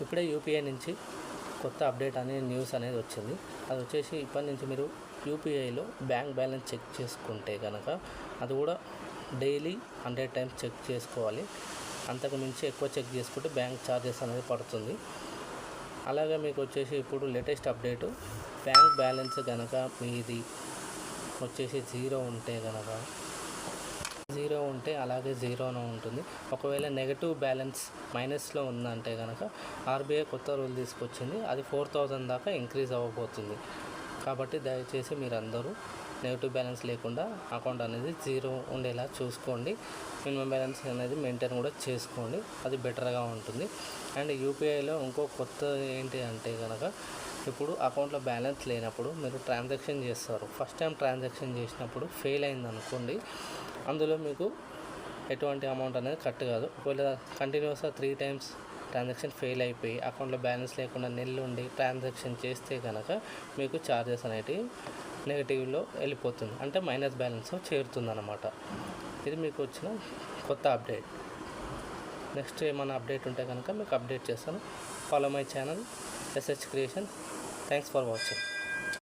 ఇప్పుడే యూపీఐ నుంచి కొత్త అప్డేట్ అనేది న్యూస్ అనేది వచ్చింది. అది వచ్చేసి ఇప్పటి నుంచి మీరు యూపీఐలో బ్యాంక్ బ్యాలెన్స్ చెక్ చేసుకుంటే కనుక అది కూడా డైలీ 100 టైమ్స్ చెక్ చేసుకోవాలి. అంతకు మించి ఎక్కువ చెక్ చేసుకుంటే బ్యాంక్ ఛార్జెస్ అనేది పడుతుంది. అలాగే మీకు వచ్చేసి ఇప్పుడు లేటెస్ట్ అప్డేటు బ్యాంక్ బ్యాలెన్స్ కనుక మీది వచ్చేసి జీరో ఉంటే అలాగే జీరోనే ఉంటుంది. ఒకవేళ నెగటివ్ బ్యాలెన్స్ మైనస్లో ఉందంటే కనుక ఆర్బీఐ కొత్త రూల్ తీసుకొచ్చింది. అది 4000 దాకా ఇంక్రీజ్ అవ్వబోతుంది. కాబట్టి దయచేసి మీరందరూ నెగటివ్ బ్యాలెన్స్ లేకుండా అకౌంట్ అనేది జీరో ఉండేలా చూసుకోండి. మినిమం బ్యాలెన్స్ అనేది మెయింటైన్ కూడా చేసుకోండి. అది బెటర్గా ఉంటుంది. అండ్ యూపీఐలో ఇంకో కొత్త ఏంటి అంటే కనుక ఇప్పుడు అకౌంట్లో బ్యాలెన్స్ లేనప్పుడు మీరు ట్రాన్సాక్షన్ చేస్తారు. ఫస్ట్ టైం ట్రాన్సాక్షన్ చేసినప్పుడు ఫెయిల్ అయిందనుకోండి, అందులో మీకు ఎటువంటి అమౌంట్ అనేది కట్ కాదు. ఒకవేళ కంటిన్యూస్గా 3 టైమ్స్ ట్రాన్సాక్షన్ ఫెయిల్ అయిపోయి అకౌంట్లో బ్యాలెన్స్ లేకుండా నెల్లుండి ట్రాన్సాక్షన్ చేస్తే కనుక మీకు ఛార్జెస్ అనేటివి నెగిటివ్లో వెళ్ళిపోతుంది, అంటే మైనస్ బ్యాలెన్స్ చేరుతుంది అన్నమాట. ఇది మీకు వచ్చిన కొత్త అప్డేట్. నెక్స్ట్ ఏమైనా అప్డేట్ ఉంటే కనుక మీకు అప్డేట్ చేస్తాను. Follow my channel SH Creation. Thanks for watching.